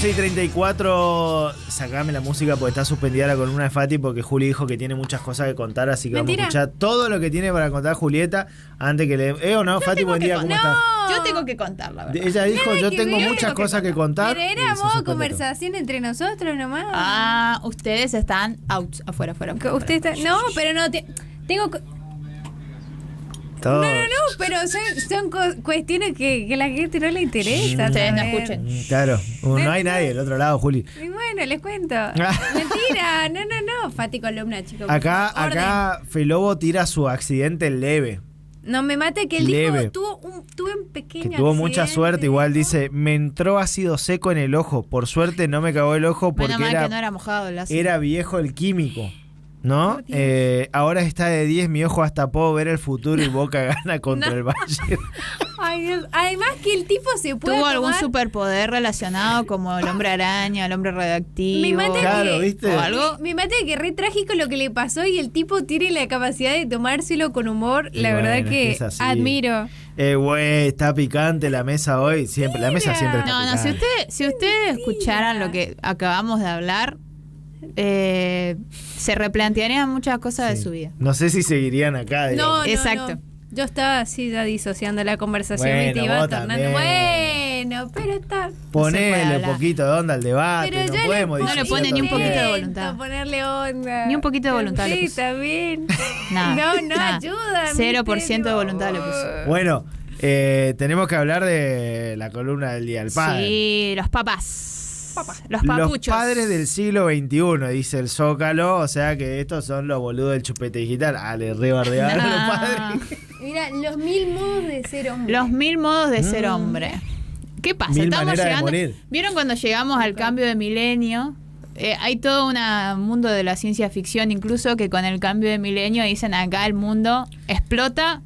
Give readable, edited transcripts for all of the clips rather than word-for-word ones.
6:34. Sacame la música porque está suspendida la columna de Fati porque Juli dijo que tiene muchas cosas que contar, así que Mentira. vamos a escuchar todo lo que tiene para contar Julieta antes que le... ¿O no? Fati, buen día, ¿cómo estás? Yo tengo que contar, la verdad. Ella dijo, Nada yo que tengo ver. muchas cosas que contar. Pero y era se modo suspende conversación entre nosotros nomás. Ustedes están out, afuera. Usted está... No, pero no... Tengo... todo. No, pero son cuestiones que a la gente no le interesa. Ustedes no saber. escuchen. Claro, no hay nadie del otro lado, Juli. Y bueno, les cuento. Mentira, no. Fati columna, chicos. Acá Felobo tira su accidente leve. No me mate que él Leve. dijo tuve un pequeño Que tuvo mucha accidente, suerte, igual dijo. dice, me entró ácido seco en el ojo. Por suerte no me cagó el ojo porque Menos mal que no era mojado el ácido. era viejo el químico. ¿No? Por Dios. Ahora está de 10, mi ojo hasta puedo ver el futuro y Boca gana contra No. el Valle. Ay, Dios. Además que el tipo se puede ¿Tuvo algún tomar- superpoder relacionado como el hombre araña, el hombre radioactivo? Me mata Claro, que, ¿viste? ¿O algo? Me mata que re trágico lo que le pasó y el tipo tiene la capacidad de tomárselo con humor. Y La bueno, verdad es que que es así. admiro. Güey, está picante la mesa hoy. Siempre, la mesa siempre está No, picante. si ustedes escucharan lo que acabamos de hablar, se replantearían muchas cosas de Sí. su vida. No sé si seguirían acá. digamos. No, Exacto. no. Yo estaba así ya disociando la conversación Bueno, y te iba vos tornando. también. Bueno, pero está. Ponele un hablar. poquito de onda al debate. Pero no yo podemos no le disociar pone ni un todo el poquito de tiempo. voluntad. Ponerle onda. Ni un poquito de voluntad le Sí, puso. está bien. Nada, no nada. ayuda. 0% de voluntad le puso. Bueno, tenemos que hablar de la columna del Día del Padre. Sí, los papás. Los Los papuchos. padres del siglo XXI, dice el Zócalo. O sea que estos son los boludos del chupete digital. Le rebardearon a los padres. Mira, los 1000 modos de ser hombre. Los 1000 modos de ser hombre. ¿Qué pasa? 1000 Estamos maneras de llegando. morir. ¿Vieron cuando llegamos al cambio de milenio? Hay todo un mundo de la ciencia ficción, incluso que con el cambio de milenio dicen acá el mundo explota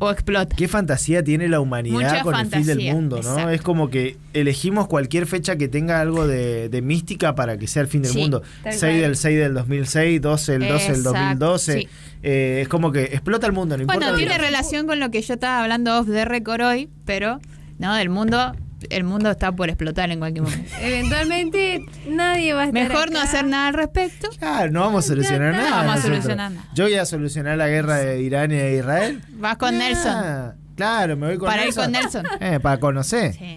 o explota. Qué fantasía tiene la humanidad Mucha con el fin del fantasía, mundo, ¿no? exacto. Es como que elegimos cualquier fecha que tenga algo de mística para que sea el fin del Sí, mundo. tal 6 cual. del 6 del 2006, 12 del 12 del Exacto, 2012. sí. Es como que explota el mundo, no importa. Bueno, lo tiene que- relación con lo que yo estaba hablando off the record hoy, pero no, el mundo está por explotar en cualquier momento. Eventualmente nadie va a estar Mejor no acá. hacer nada al respecto. Claro, no vamos a solucionar No, nada. no vamos a nosotros. solucionar nada. Yo voy a solucionar la guerra de Irán y de Israel. Vas con Nelson. Claro, me voy con Para ir Nelson. con Nelson. Para conocer. Sí.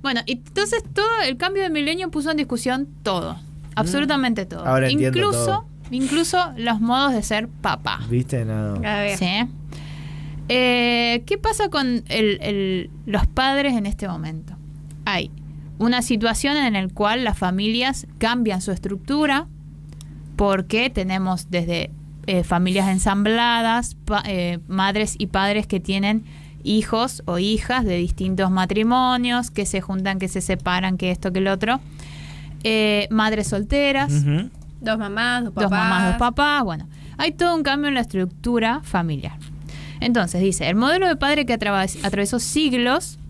Bueno, y entonces todo el cambio de milenio puso en discusión todo. Absolutamente todo. Ahora entiendo todo. Incluso los modos de ser papá. ¿Viste? No. A ver. ¿Sí? ¿Qué pasa con los padres en este momento? Hay una situación en la cual las familias cambian su estructura porque tenemos desde familias ensambladas, madres y padres que tienen hijos o hijas de distintos matrimonios, que se juntan, que se separan, que esto, que el otro. Madres solteras. Ujú. Dos mamás, dos papás. Dos mamás, dos papás, bueno, hay todo un cambio en la estructura familiar. Entonces dice, el modelo de padre que atravesó siglos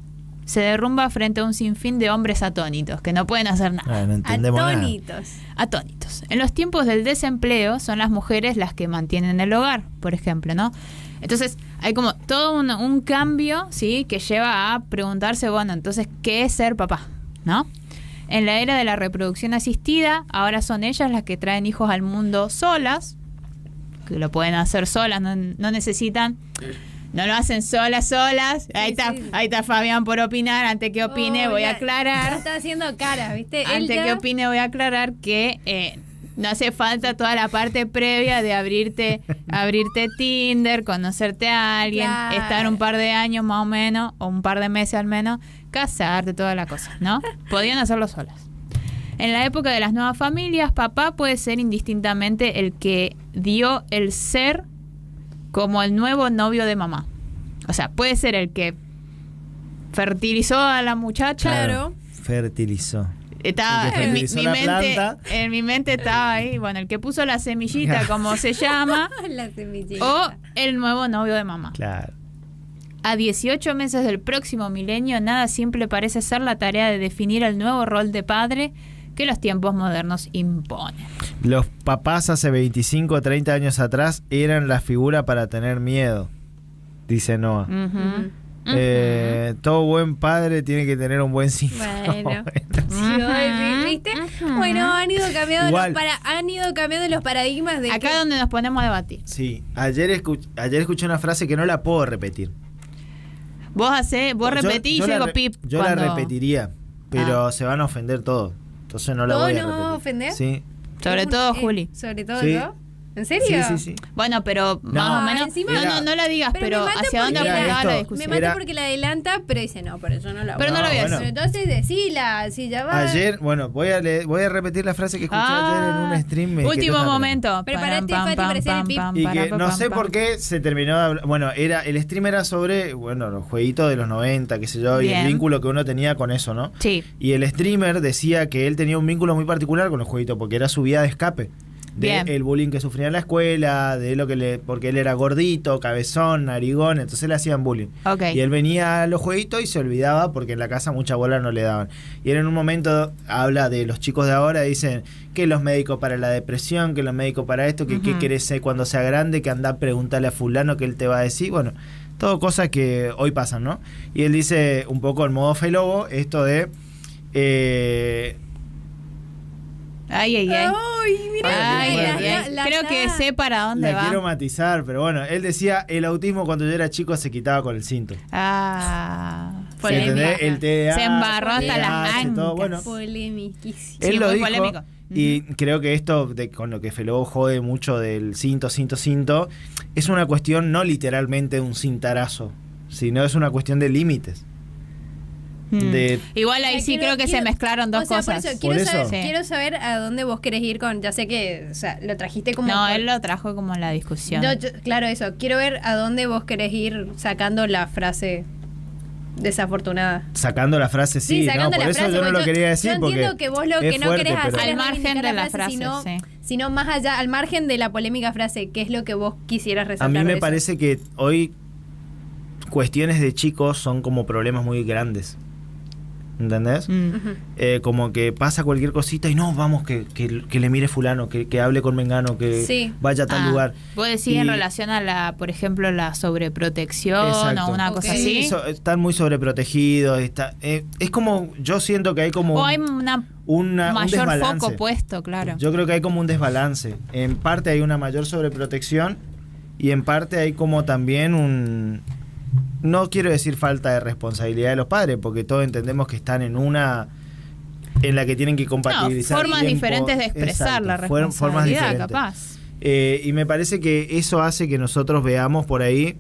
se derrumba frente a un sinfín de hombres atónitos, que no pueden hacer nada. No entendemos nada. Atónitos. Atónitos. En los tiempos del desempleo son las mujeres las que mantienen el hogar, por ejemplo, ¿no? Entonces hay como todo un cambio, ¿sí? Que lleva a preguntarse, bueno, entonces, ¿qué es ser papá? ¿No? En la era de la reproducción asistida, ahora son ellas las que traen hijos al mundo solas, que lo pueden hacer solas, no necesitan, no lo hacen solas. Ahí está Fabián por opinar. Antes que opine, voy a Ya aclarar. está haciendo cara, ¿viste? Él Antes ya- que opine, voy a aclarar que no hace falta toda la parte previa de abrirte Tinder, conocerte a alguien, Claro. estar un par de años más o menos, o un par de meses al menos, casarte, toda la cosa, ¿no? Podían hacerlo solas. En la época de las nuevas familias, papá puede ser indistintamente el que dio el ser como el nuevo novio de mamá. O sea, puede ser el que fertilizó a la muchacha. Claro. Fertilizó. Estaba El que en fertilizó la planta. mi mente estaba ahí, bueno, el que puso la semillita, como se llama, La semillita. o el nuevo novio de mamá. Claro. A 18 meses del próximo milenio, nada simple parece ser la tarea de definir el nuevo rol de padre que los tiempos modernos imponen. Los papás hace 25 o 30 años atrás eran la figura para tener miedo, dice Noah. Ujú. Todo buen padre tiene que tener un buen cinto. Bueno, ¿viste? Bueno, han ido cambiando los paradigmas de Acá es donde nos ponemos a debatir. Sí, ayer escuché una frase que no la puedo repetir. Vos repetís y yo digo pip. Yo la repetiría, pero se van a ofender todos. Entonces no la voy a repetir. ¿Todos nos vamos a ofender? Sí. Sobre todo Juli. ¿Sobre todo Sí. yo? ¿En serio? Sí. Bueno, pero más o menos. encima No la digas, Pero pero me mata ¿hacia dónde porque apuntaba la Me discusión? mata porque la adelanta, pero dice no, por eso no la voy Pero no lo voy a bueno. decir. Pero entonces decila, si ya va. Ayer, bueno, voy a repetir la frase que escuché ayer en un stream. Último momento. Prepárate, Fati, para hacer el pip. Y que no sé por qué se terminó de hablar. Bueno, el stream era sobre, los jueguitos de los 90, qué sé yo, y Bien. el vínculo que uno tenía con eso, ¿no? Sí. Y el streamer decía que él tenía un vínculo muy particular con los jueguitos, porque era su vía de escape. Bien. El bullying que sufría en la escuela, porque él era gordito, cabezón, narigón, entonces le hacían bullying. Ok. Y él venía a los jueguitos y se olvidaba porque en la casa mucha bola no le daban. Y él en un momento habla de los chicos de ahora, dicen que los médicos para la depresión, que los médicos para esto, que qué querés ser cuando sea grande, que anda a preguntarle a fulano que él te va a decir. Bueno, todo cosas que hoy pasan, ¿no? Y él dice un poco en modo felobo esto de... Ay. Ay, mira, Ay. la Creo que sé para dónde La va. quiero matizar, pero bueno, él decía, el autismo cuando yo era chico se quitaba con el cinto. Polémica. El TDA, Se embarró hasta las TDAH, todo, ancas. bueno. Polemiquísimo. Él Sí, lo muy dijo, polémico. y creo que esto, con lo que Felobo jode mucho del cinto, es una cuestión no literalmente de un cintarazo, sino es una cuestión de límites. Igual ahí sí creo que se mezclaron dos cosas. Por eso, Sí. quiero saber a dónde vos querés ir con. Ya sé que, o sea, lo trajiste como. No, él lo trajo como en la discusión. Claro, eso. Quiero ver a dónde vos querés ir sacando la frase desafortunada. Sacando la frase, sí, sacando no, por la eso frase, yo no lo porque quería decir. Yo entiendo porque que vos lo que no fuerte, querés hacer pero- es Al margen reivindicar de la frase, sino más allá, al margen de la polémica frase, ¿qué es lo que vos quisieras A resaltar? mí de me eso? parece que hoy cuestiones de chicos son como problemas muy grandes. ¿Entendés? Ujú. Como que pasa cualquier cosita y no, vamos, que le mire fulano, que hable con Mengano, que Sí. vaya a tal lugar. Vos decís en relación a por ejemplo, la sobreprotección Exacto. o una cosa así. Están muy sobreprotegidos. Es como, yo siento que hay como O hay un un mayor desbalance. foco puesto, claro. Yo creo que hay como un desbalance. En parte hay una mayor sobreprotección y en parte hay como también no quiero decir falta de responsabilidad de los padres, porque todos entendemos que están en la que tienen que compatibilizar formas tiempo. diferentes de expresar Exacto, la formas responsabilidad, diferentes. capaz. Y me parece que eso hace que nosotros veamos por ahí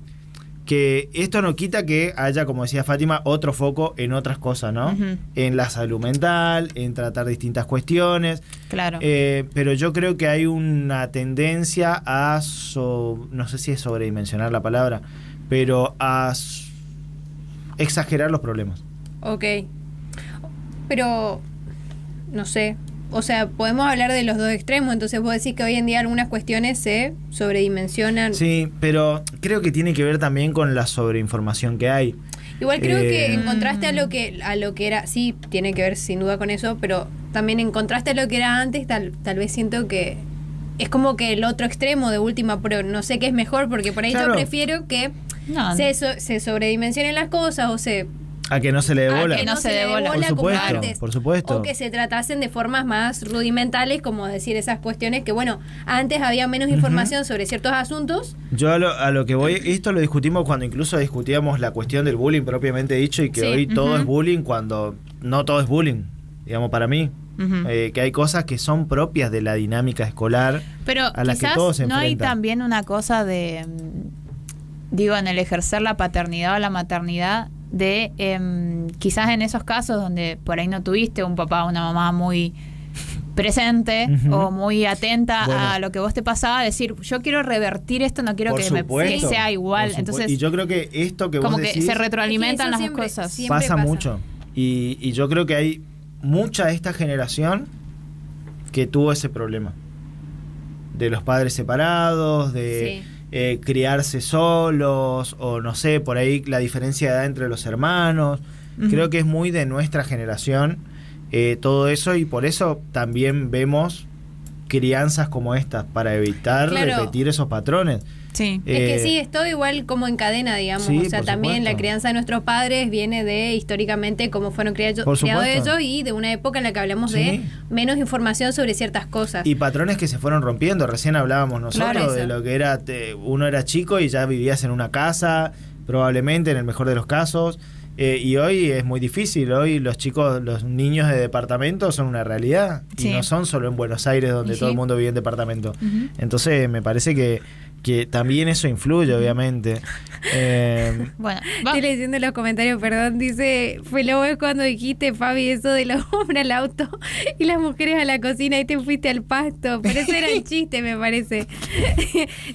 que esto no quita que haya, como decía Fátima, otro foco en otras cosas, ¿no? Ujú. En la salud mental, en tratar distintas cuestiones. Claro. Pero yo creo que hay una tendencia a, no sé si es sobredimensionar la palabra, pero a exagerar los problemas. Ok. Pero, no sé. O sea, podemos hablar de los dos extremos. Entonces vos decís que hoy en día algunas cuestiones se sobredimensionan. Sí, pero creo que tiene que ver también con la sobreinformación que hay. Igual creo que en contraste a lo que era, sí, tiene que ver sin duda con eso, pero también en contraste a lo que era antes, tal vez siento que es como que el otro extremo de última, pero no sé qué es mejor, porque por ahí Claro. yo prefiero que No, se sobredimensionen las cosas o A que no se le dé bola. a que no se dé bola Por como supuesto, antes. por supuesto. O que se tratasen de formas más rudimentales, como decir esas cuestiones que, bueno, antes había menos información sobre ciertos asuntos. Yo a lo que voy, esto lo discutimos cuando incluso discutíamos la cuestión del bullying propiamente dicho y que Sí, hoy todo ujú. es bullying cuando no todo es bullying, digamos, para mí. Ujú. Que hay cosas que son propias de la dinámica escolar Pero a las que quizás todos se no hay enfrentan. también una cosa de, digo, en el ejercer la paternidad o la maternidad, de quizás en esos casos donde por ahí no tuviste un papá o una mamá muy presente Ujú. o muy atenta Bueno. a lo que vos te pasaba, decir, yo quiero revertir esto, no quiero Por que supuesto, sea igual. por supuesto. Entonces, Y yo creo que esto que como vos que decís se retroalimentan Es que las eso dos siempre- cosas. siempre pasa pasa. mucho. Y yo creo que hay mucha de esta generación que tuvo ese problema. De los padres separados, de criarse solos, o no sé, por ahí la diferencia de edad entre los hermanos. Ujú. Creo que es muy de nuestra generación todo eso, y por eso también vemos crianzas como estas, para evitar Claro. repetir esos patrones. Sí. Es que sí, es todo igual como en cadena, digamos. Sí, o sea, por también supuesto. la crianza de nuestros padres viene de históricamente cómo fueron criados Por supuesto. ellos y de una época en la que hablamos Sí. de menos información sobre ciertas cosas. Y patrones que se fueron rompiendo. Recién hablábamos nosotros Claro, de eso. lo que era, uno era chico y ya vivías en una casa, probablemente en el mejor de los casos. Y hoy es muy difícil. Hoy los chicos, los niños de departamento son una realidad. Sí. Y no son solo en Buenos Aires donde Y todo sí. el mundo vive en departamento. Ujú. Entonces me parece que también eso influye, obviamente. Bueno, Estoy leyendo los comentarios, perdón, dice, fue lo es cuando dijiste, Fabi, eso de los hombres al auto y las mujeres a la cocina y te fuiste al pasto, pero eso era el chiste, me parece.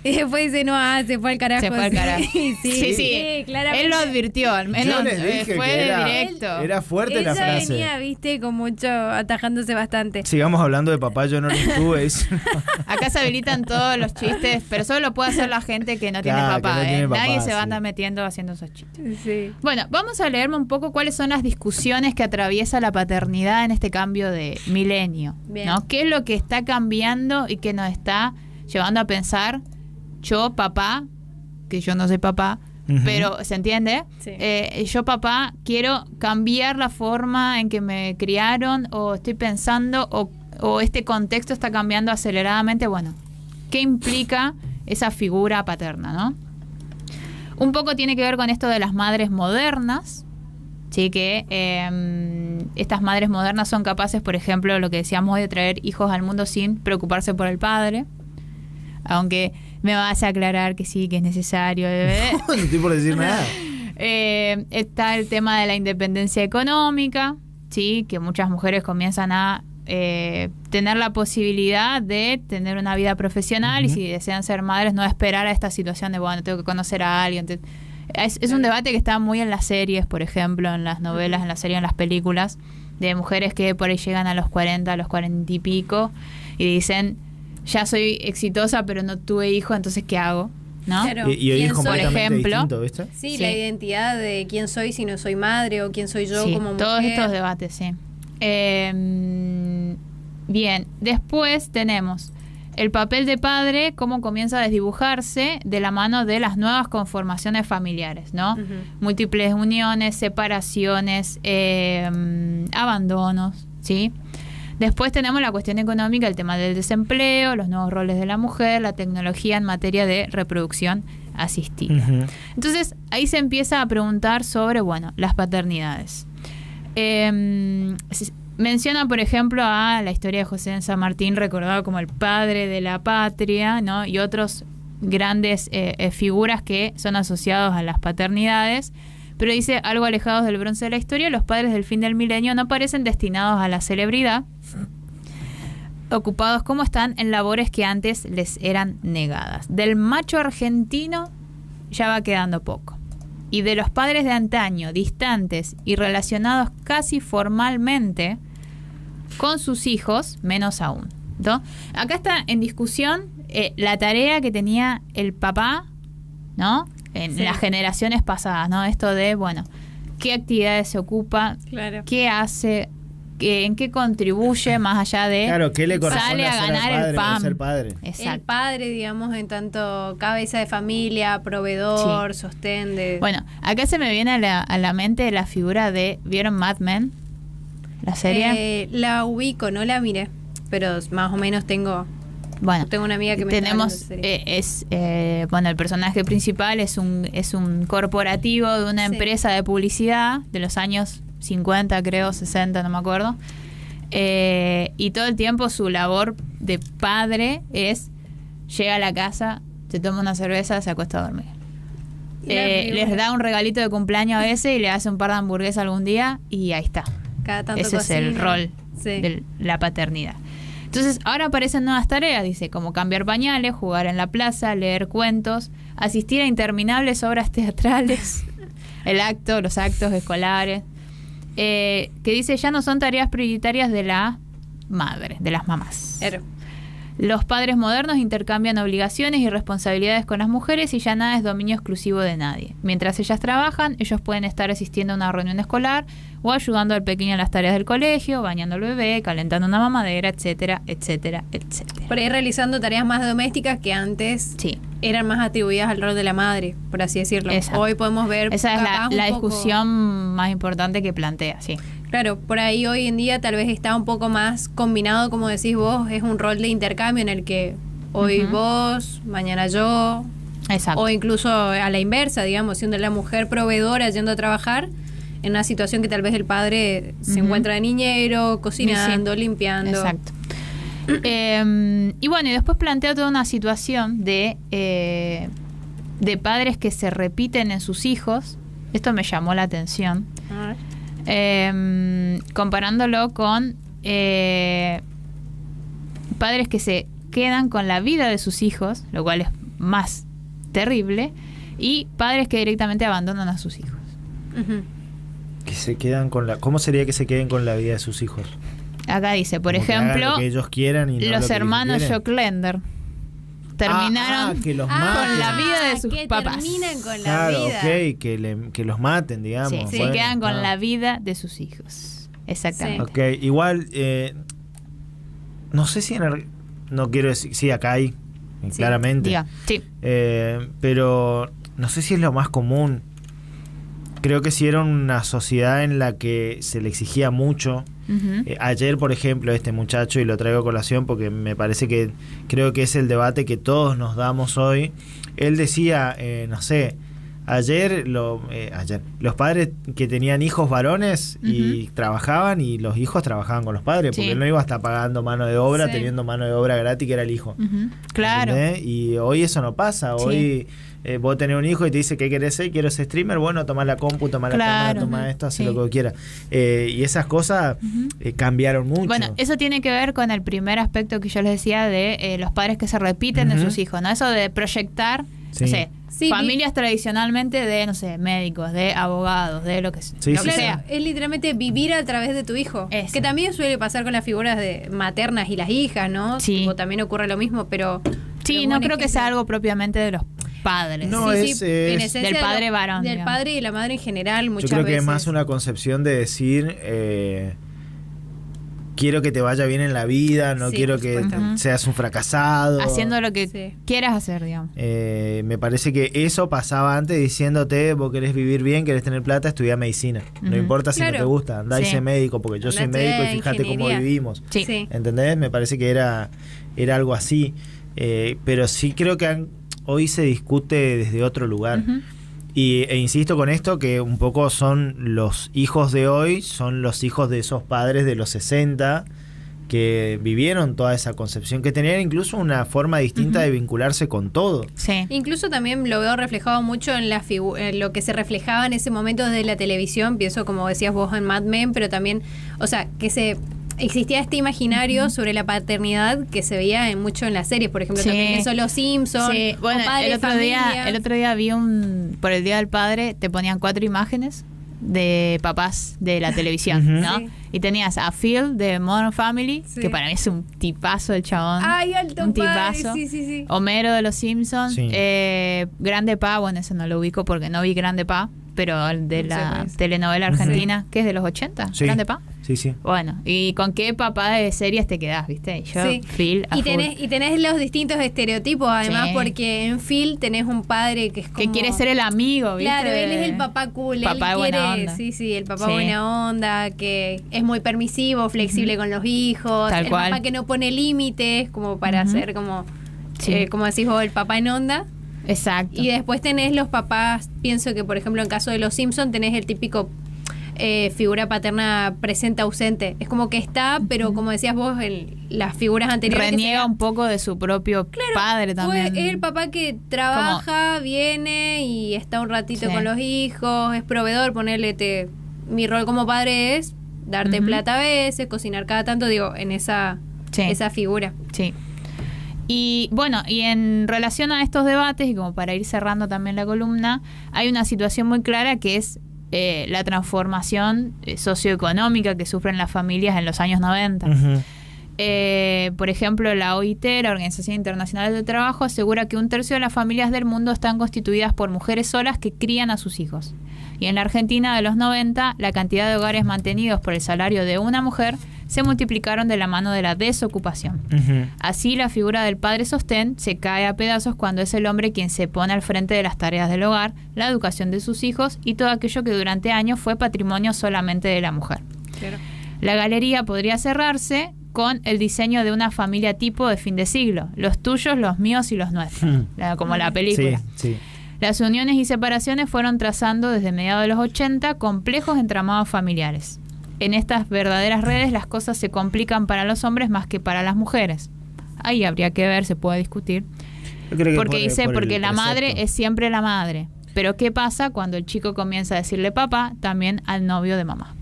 Y después dice, no, se fue al carajo. se fue al carajo. sí, claramente. Él lo advirtió, al menos Yo les dije fue que era- directo. Era fuerte la Ella frase. venía, viste, con mucho, atajándose bastante. Sigamos hablando de papá, yo no lo estuve. Acá se habilitan todos los chistes, pero solo lo puede hacer la gente que no tiene Claro, papá. que no tiene papá, Nadie se va a sí. andar metiendo haciendo esos chistes. Sí. Bueno, vamos a leerme un poco cuáles son las discusiones que atraviesa la paternidad en este cambio de milenio. Bien. ¿No? ¿Qué es lo que está cambiando y que nos está llevando a pensar, yo, papá, que yo no soy papá, Ujú. pero ¿se entiende? Sí. Yo, papá, quiero cambiar la forma en que me criaron o estoy pensando o este contexto está cambiando aceleradamente. Bueno, ¿qué implica esa figura paterna, no? Un poco tiene que ver con esto de las madres modernas, ¿sí? Que estas madres modernas son capaces, por ejemplo, lo que decíamos hoy, de traer hijos al mundo sin preocuparse por el padre. Aunque me vas a aclarar que sí, que es necesario. No estoy por decir nada. Está el tema de la independencia económica, ¿sí? Que muchas mujeres comienzan a tener la posibilidad de tener una vida profesional y Ujú. si desean ser madres no esperar a esta situación de, bueno, tengo que conocer a alguien. Es un debate que está muy en las series, por ejemplo, en las novelas, en las series, en las películas, de mujeres que por ahí llegan a los 40, a los 40 y pico y dicen, ya soy exitosa pero no tuve hijo, entonces ¿qué hago? ¿No? Claro. Y hoy es ¿Quién soy? completamente Por ejemplo, distinto, ¿viste? Sí, Sí. la identidad de quién soy si no soy madre o quién soy yo Sí, como mujer. todos estos debates, sí. Bien, después tenemos el papel de padre, cómo comienza a desdibujarse de la mano de las nuevas conformaciones familiares, ¿no? Ujú. Múltiples uniones, separaciones, abandonos, ¿sí? Después tenemos la cuestión económica, el tema del desempleo, los nuevos roles de la mujer, la tecnología en materia de reproducción asistida. Ujú. Entonces, ahí se empieza a preguntar sobre, bueno, las paternidades. Menciona, por ejemplo, a la historia de José de San Martín, recordado como el padre de la patria, ¿no? Y otros grandes figuras que son asociados a las paternidades. Pero dice, algo alejados del bronce de la historia, los padres del fin del milenio no parecen destinados a la celebridad, ocupados como están en labores que antes les eran negadas. Del macho argentino ya va quedando poco. Y de los padres de antaño, distantes y relacionados casi formalmente con sus hijos, menos aún, ¿no? Acá está en discusión la tarea que tenía el papá, ¿no? En Sí. las generaciones pasadas, ¿no? Esto de, bueno, qué actividades se ocupa, Claro. qué hace, en qué contribuye, más allá de Claro, ¿qué le corresponde sale a hacer al ganar padre el por pan. ser padre? El Exacto. padre, digamos, en tanto cabeza de familia, proveedor, sostén de... Bueno, acá se me viene a la mente la figura de, ¿vieron Mad Men? La serie. La ubico, no la miré, pero más o menos tengo Bueno, una amiga que me está hablando tenemos, de serie. bueno, el personaje principal es un corporativo de una Sí. empresa de publicidad de los años 50, creo, 60, no me acuerdo. Y todo el tiempo su labor de padre es, llega a la casa, se toma una cerveza, se acuesta a dormir. Y la película. Les da un regalito de cumpleaños a veces y le hace un par de hamburguesas algún día y ahí está. Cada tanto Ese es el cocina. rol Sí. de la paternidad. Entonces, ahora aparecen nuevas tareas, dice, como cambiar pañales, jugar en la plaza, leer cuentos, asistir a interminables obras teatrales, los actos escolares, que dice ya no son tareas prioritarias de la madre, de las mamás. Claro. Los padres modernos intercambian obligaciones y responsabilidades con las mujeres y ya nada es dominio exclusivo de nadie. Mientras ellas trabajan, ellos pueden estar asistiendo a una reunión escolar o ayudando al pequeño en las tareas del colegio, bañando al bebé, calentando una mamadera, etcétera, etcétera, etcétera. Por ahí realizando tareas más domésticas que antes Sí. eran más atribuidas al rol de la madre, por así decirlo. Exacto. Hoy podemos ver... Esa es capaz la un poco- discusión más importante que plantea, sí. Claro, por ahí hoy en día tal vez está un poco más combinado, como decís vos, es un rol de intercambio en el que hoy Ujú. vos, mañana yo, Exacto. o incluso a la inversa, digamos, siendo la mujer proveedora yendo a trabajar en una situación que tal vez el padre se Ujú. encuentra de niñero, cocinando, Sí. limpiando. Exacto. Y bueno, y después planteo toda una situación de padres que se repiten en sus hijos. Esto me llamó la atención. A ver. Comparándolo con padres que se quedan con la vida de sus hijos, lo cual es más terrible, y padres que directamente abandonan a sus hijos. Ujú. Que se quedan con la... ¿Cómo sería que se queden con la vida de sus hijos? Acá dice, por Como que hagan ejemplo, lo que ellos quieran y no lo los que hermanos ellos quieren. Joclender terminaron que los con maten. la vida de sus que papás. terminan con la Claro, vida. ok, que los maten, digamos. Sí, Sí. se quedan con ah. la vida de sus hijos. Exactamente. Ok, igual, no sé si no quiero decir, sí, acá hay, Sí, claramente. Diga, sí. Pero no sé si es lo más común. Creo que si era una sociedad en la que se le exigía mucho. Ujú. Ayer, por ejemplo, este muchacho, y lo traigo a colación porque me parece que creo que es el debate que todos nos damos hoy. Él decía, no sé, ayer los padres que tenían hijos varones y trabajaban, y los hijos trabajaban con los padres, porque Sí. él no iba a estar pagando mano de obra, Sí. teniendo mano de obra gratis, que era el hijo. Ujú. Claro. ¿Entendés? Y hoy eso no pasa. Sí. Hoy vos tenés un hijo y te dice, ¿qué querés ser? Quiero ser streamer. Bueno, toma la compu, toma la Claro. cámara, toma esto, hace Sí. lo que vos quieras. Y esas cosas cambiaron mucho. Bueno, eso tiene que ver con el primer aspecto que yo les decía de los padres que se repiten en Ujú. sus hijos, ¿no? Eso de proyectar, Sí. no sé, Sí, familias tradicionalmente de, no sé, médicos, de abogados, de lo que, Sí, lo sí, que Claro, sea. es literalmente vivir a través de tu hijo. Eso. Que también suele pasar con las figuras de maternas y las hijas, ¿no? Sí. Tipo, también ocurre lo mismo, pero... Sí, pero no buen creo que ejemplo. sea algo propiamente de los padres. No, Sí, es- sí, es- en esencia del padre varón, Del digamos. padre y la madre en general, muchas Yo creo que veces. es más una concepción de decir, quiero que te vaya bien en la vida, no Sí, quiero por que supuesto. Ujú. seas un fracasado. Haciendo lo que Sí. quieras hacer, digamos. Me parece que eso pasaba antes diciéndote, vos querés vivir bien, querés tener plata, estudia medicina. No Ujú. importa si no Claro. te gusta, andá y Sí. sé médico, porque yo Andá soy a médico y estudiar fíjate cómo ingeniería. Sí. vivimos. Sí. ¿Entendés? Me parece que era algo así. Pero sí creo que hoy se discute desde otro lugar. Ujú. E insisto con esto que un poco son los hijos de hoy, son los hijos de esos padres de los 60 que vivieron toda esa concepción, que tenían incluso una forma distinta de vincularse con todo. Sí. Incluso también lo veo reflejado mucho en en lo que se reflejaba en ese momento desde la televisión. Pienso, como decías vos, en Mad Men, pero también, o sea, que existía este imaginario sobre la paternidad que se veía mucho en las series, por ejemplo, Sí. también eso Los Simpsons, Sí, bueno, Padre el de Familia. otro día vi por el Día del Padre, te ponían 4 imágenes de papás de la televisión, Ujú. ¿no? Sí. Y tenías a Phil de Modern Family, Sí. que para mí es un tipazo el chabón. Ay, alto un padre, tipazo. sí, sí, sí. Homero de Los Simpsons, Sí. Grande Pa, bueno, ese no lo ubico porque no vi Grande Pa, pero el de No sé la cuál es. telenovela argentina, que es de los 80, Sí. Grande Pa. Sí, sí. Bueno, ¿y con qué papá de series te quedás, viste? Y yo, Sí. Phil, a Y full. tenés los distintos estereotipos, además, Sí. porque en Phil tenés un padre que es como... Que quiere ser el amigo, ¿viste? Claro, él es el papá cool, Papá de él buena quiere, onda. sí, el papá Sí. buena onda, que es muy permisivo, flexible con los hijos, Tal el cual. papá que no pone límites, como para Ujú. hacer como, Sí. como decís vos, el papá en onda. Exacto. Y después tenés los papás, pienso que por ejemplo en caso de los Simpsons tenés el típico figura paterna presente ausente. Es como que está, pero como decías vos, las figuras anteriores... que Reniega se- un poco de su propio padre también. Es el papá que trabaja, viene y está un ratito Sí. con los hijos, es proveedor, mi rol como padre es darte Ujú. plata a veces, cocinar cada tanto, digo, en esa Sí. figura. Sí. Y bueno, y en relación a estos debates, y como para ir cerrando también la columna, hay una situación muy clara que es la transformación socioeconómica que sufren las familias en los años 90. Ujú. Por ejemplo, la OIT, la Organización Internacional del Trabajo, asegura que 1/3 de las familias del mundo están constituidas por mujeres solas que crían a sus hijos. Y en la Argentina de los 90, la cantidad de hogares mantenidos por el salario de una mujer se multiplicaron de la mano de la desocupación. Así, la figura del padre sostén se cae a pedazos cuando es el hombre quien se pone al frente de las tareas del hogar, la educación de sus hijos y todo aquello que durante años fue patrimonio solamente de la mujer. Claro. La galería podría cerrarse con el diseño de una familia tipo de fin de siglo, los tuyos, los míos y los nuestros, como la película. Sí, sí. Las uniones y separaciones fueron trazando desde mediados de los 80 complejos entramados familiares. En estas verdaderas redes las cosas se complican para los hombres más que para las mujeres. Ahí habría que ver, se puede discutir. Yo creo que porque la madre precepto. es siempre la madre. Pero ¿qué pasa cuando el chico comienza a decirle papá también al novio de mamá?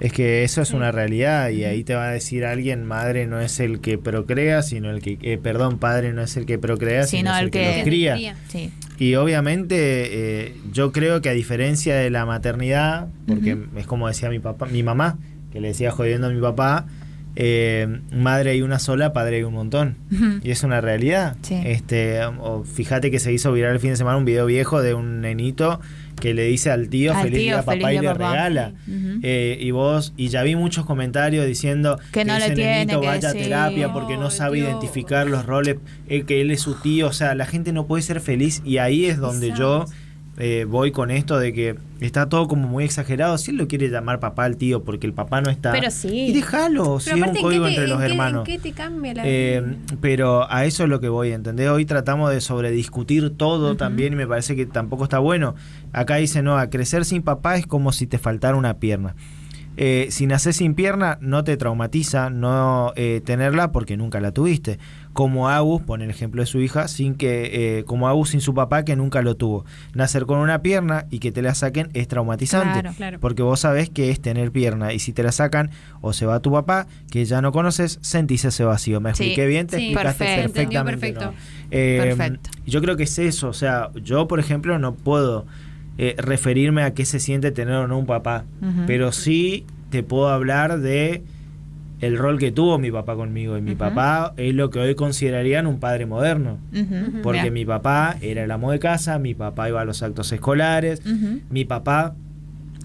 Es que eso es una realidad y ahí te va a decir alguien, madre no es el que procrea, sino el que, padre no es el que procrea, sino el que los cría. Sí. Y obviamente yo creo que a diferencia de la maternidad, porque es como decía mi mamá, que le decía jodiendo a mi papá, madre hay una sola, padre hay un montón. Y es una realidad. Sí. Fíjate que se hizo viral el fin de semana un video viejo de un nenito que le dice al tío feliz día papá y le regala. Y ya vi muchos comentarios diciendo que no ese le tiene, nenito que vaya a sí. terapia porque no sabe Dios. identificar los roles, que él es su tío. O sea, la gente no puede ser feliz y ahí es donde yo voy con esto de que está todo como muy exagerado. Si él lo quiere llamar papá al tío porque el papá no está, pero sí. y déjalo, si es un código entre los hermanos. ¿En qué te cambia la vida? Pero a eso es lo que voy, ¿entendés? Hoy tratamos de sobrediscutir todo también y me parece que tampoco está bueno. Acá dice, no, a crecer sin papá es como si te faltara una pierna. Si nacés sin pierna, no te traumatiza no tenerla porque nunca la tuviste. Como Agus, pone el ejemplo de su hija, como Agus sin su papá que nunca lo tuvo. Nacer con una pierna y que te la saquen es traumatizante. Claro, claro. Porque vos sabés que es tener pierna y si te la sacan o se va tu papá, que ya no conoces, sentís ese vacío. ¿Me expliqué bien? Te explicaste perfecto. perfectamente. Entendió ¿no? Perfecto. Yo creo que es eso. O sea, yo, por ejemplo, no puedo referirme a qué se siente tener o no un papá, pero sí te puedo hablar de el rol que tuvo mi papá conmigo, y mi papá es lo que hoy considerarían un padre moderno, porque Bien. mi papá era el amo de casa, mi papá iba a los actos escolares, mi papá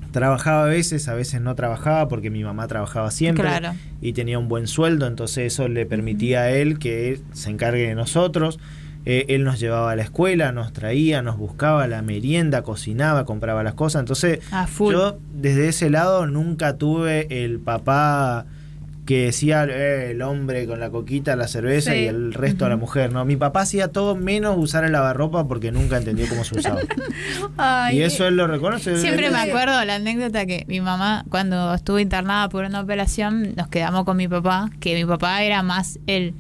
trabajaba a veces no trabajaba porque mi mamá trabajaba siempre, Claro. y tenía un buen sueldo, entonces eso le permitía a él que él se encargue de nosotros. Él nos llevaba a la escuela, nos traía, nos buscaba la merienda, cocinaba, compraba las cosas. Entonces yo desde ese lado nunca tuve el papá que decía el hombre con la coquita, la cerveza y el resto a la mujer. No, mi papá hacía todo menos usar el lavarropa porque nunca entendió cómo se usaba. Ay, Y eso él lo reconoce. Siempre me acuerdo la anécdota que mi mamá, cuando estuvo internada por una operación, nos quedamos con mi papá, que mi papá era más el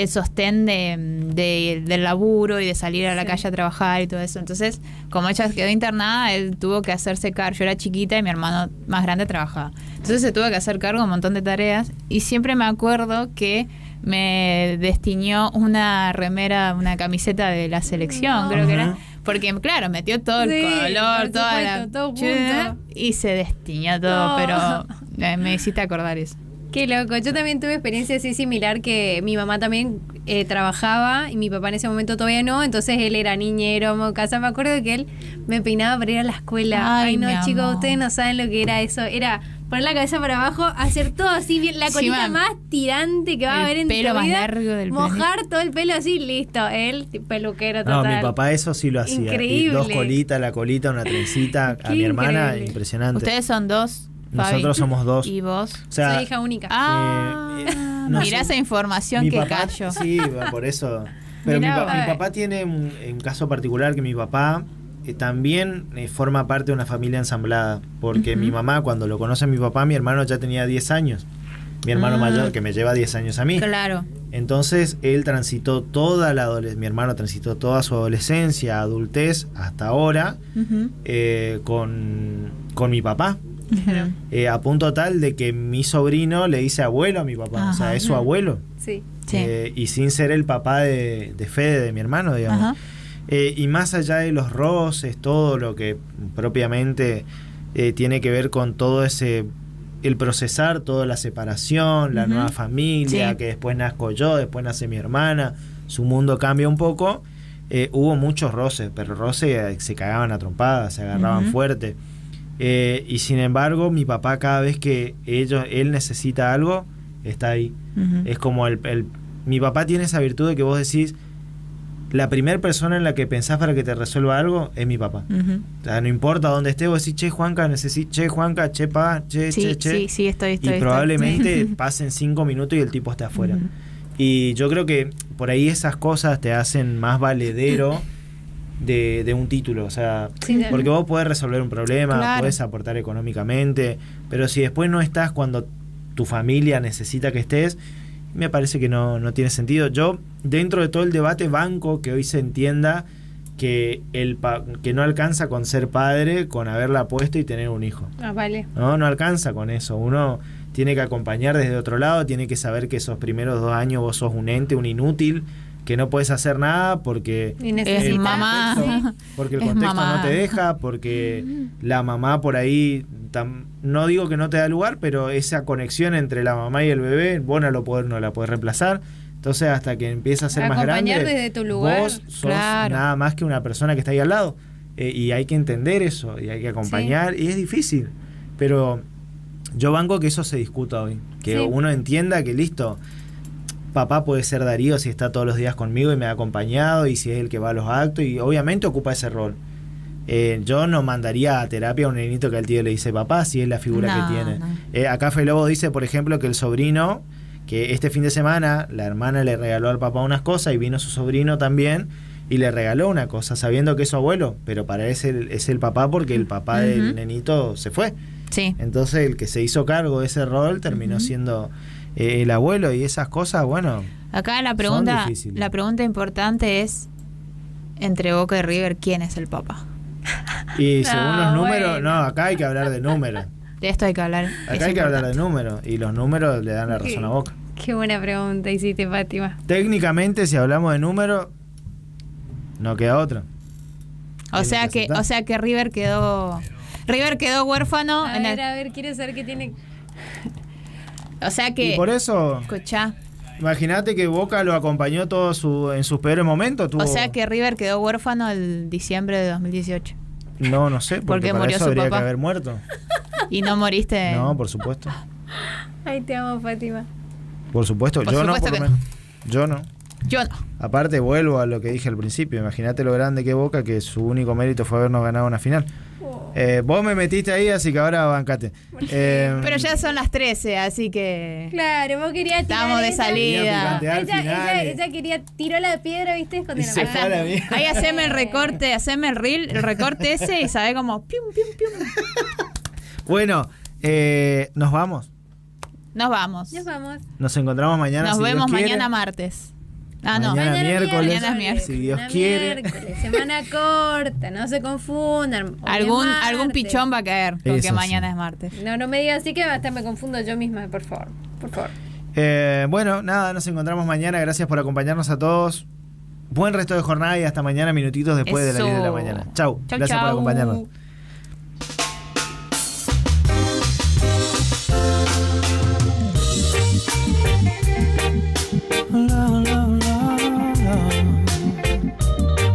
sostén del laburo y de salir a la calle a trabajar y todo eso. Entonces, como ella quedó internada, él tuvo que hacerse cargo. Yo era chiquita y mi hermano más grande trabajaba. Entonces se tuvo que hacer cargo de un montón de tareas y siempre me acuerdo que me destiñó una remera, una camiseta de la selección, creo que era. Porque, claro, metió todo el color, por toda supuesto, todo junto. y se destiñó todo, pero me hiciste acordar eso. Qué loco. Yo también tuve experiencia así similar, que mi mamá también trabajaba y mi papá en ese momento todavía no, entonces él era niñero, amo de casa. Me acuerdo que él me peinaba para ir a la escuela. Ay no, chicos, amor. ustedes no saben lo que era eso. Era poner la cabeza para abajo, hacer todo así bien, la colita más tirante que va a haber en tu vida. El pelo más largo del mojar todo el pelo así, listo. Él, peluquero No, total. mi papá eso sí lo hacía. Increíble. Y 2 colitas, la colita, una trencita. A mi hermana, increíble. Impresionante. Ustedes son 2. Nosotros somos 2. ¿Y vos? O sea, soy hija única. no mirá sé, esa información mi que papá, callo. Sí, por eso. Pero mi papá tiene un caso particular, que mi papá también forma parte de una familia ensamblada. Porque mi mamá, cuando lo conoce a mi papá, mi hermano ya tenía 10 años. Mi hermano mayor, que me lleva 10 años a mí. Claro. Entonces él transitó toda la adolescencia, mi hermano transitó toda su adolescencia, adultez, hasta ahora, con mi papá. A punto tal de que mi sobrino le dice abuelo a mi papá. O sea, es su abuelo. Sí. Y sin ser el papá de Fede, de mi hermano, digamos. Y más allá de los roces, todo lo que propiamente tiene que ver con todo ese, el procesar toda la separación, la nueva familia, que después nazco yo, después nace mi hermana, su mundo cambia un poco. Hubo muchos roces, pero roces se cagaban a trompadas, se agarraban fuerte. Y sin embargo, mi papá, cada vez que él necesita algo, está ahí. Ujú. Es como mi papá tiene esa virtud de que vos decís, la primera persona en la que pensás para que te resuelva algo es mi papá. Ujú. O sea, no importa dónde esté, vos decís, che, Juanca, che, Juanca, che, pa, che, Sí, che. sí, estoy. Y probablemente Sí. pasen 5 minutos y el tipo esté afuera. Ujú. Y yo creo que por ahí esas cosas te hacen más valedero de un título. O sea, Sí, porque vos podés resolver un problema, Claro. podés aportar económicamente, pero si después no estás cuando tu familia necesita que estés, me parece que no tiene sentido. Yo, dentro de todo el debate, banco que hoy se entienda que que no alcanza con ser padre, con haberla puesto y tener un hijo. Vale. No alcanza con eso. Uno tiene que acompañar desde otro lado, tiene que saber que esos primeros 2 años vos sos un ente, un inútil, que no puedes hacer nada porque Y Es necesitas- mamá. porque el Es contexto mamá. no te deja, porque la mamá por ahí, no digo que no te da lugar, pero esa conexión entre la mamá y el bebé, vos no la podés reemplazar. Entonces, hasta que empieza a ser más grande, Acompañar desde tu lugar. vos sos Claro. nada más que una persona que está ahí al lado. Y hay que entender eso, y hay que acompañar, y es difícil. Pero yo banco que eso se discuta hoy. Que Sí. uno entienda que listo, papá puede ser Darío si está todos los días conmigo y me ha acompañado, y si es el que va a los actos, y obviamente ocupa ese rol. Yo no mandaría a terapia a un nenito que al tío le dice papá, si es la figura No, que tiene. no. Acá Felobo dice, por ejemplo, que el sobrino, que este fin de semana la hermana le regaló al papá unas cosas y vino su sobrino también y le regaló una cosa, sabiendo que es su abuelo, pero para él es el papá porque el papá del Ujú. nenito se fue. Sí. Entonces el que se hizo cargo de ese rol terminó Ujú. siendo el abuelo, y esas cosas, bueno, Acá la Son pregunta, difíciles. la pregunta importante es, entre Boca y River, ¿quién es el papá? y No, según los números, bueno. no, acá hay que hablar de números. De esto hay que hablar. Acá es hay que hablar importante. de números, y los números le dan la razón a Boca. Qué buena pregunta hiciste, Fátima. Técnicamente, si hablamos de números, no queda otra. O sea que, River quedó huérfano A en ver, el, quiero saber qué tiene. o sea que Y por eso, escuchá, imagínate que Boca lo acompañó en sus peores momentos. o sea que River quedó huérfano el diciembre de 2018 No sé, porque Porque para murió eso su habría papá. que haber muerto. y no moriste. No, por supuesto. Ay, te amo, Fátima. Por supuesto, Por yo supuesto no, por que lo menos. Yo no. Yo no. Aparte, vuelvo a lo que dije al principio. Imagínate lo grande que es Boca, que su único mérito fue habernos ganado una final. Vos me metiste ahí, así que ahora bancate. Pero ya son las 13, así que Claro, vos querías tirar. estamos de esa- salida. Picante. Al final. Ella quería, tiró la piedra, ¿viste? Escondió la Se mano. fue a la mierda. Ahí haceme el recorte, haceme el reel, el recorte ese y sabe como pium, pium, pium. Bueno, nos vamos. Nos vamos. Nos vamos. Nos encontramos mañana. Nos si Dios vemos quiere. mañana martes. Ah, no. Mañana miércoles. Mañana es miércoles. Si Dios Mañana quiere. miércoles, semana corta, no se confundan. Hoy es Algún martes. pichón va a caer, porque Eso mañana sí. es martes. No me digas así que hasta me confundo yo misma, por favor. Por favor. Bueno, nada, nos encontramos mañana. Gracias por acompañarnos a todos. Buen resto de jornada y hasta mañana, minutitos después de las 10 de la Eso. mañana. Chau. Chau, Gracias por chau. acompañarnos.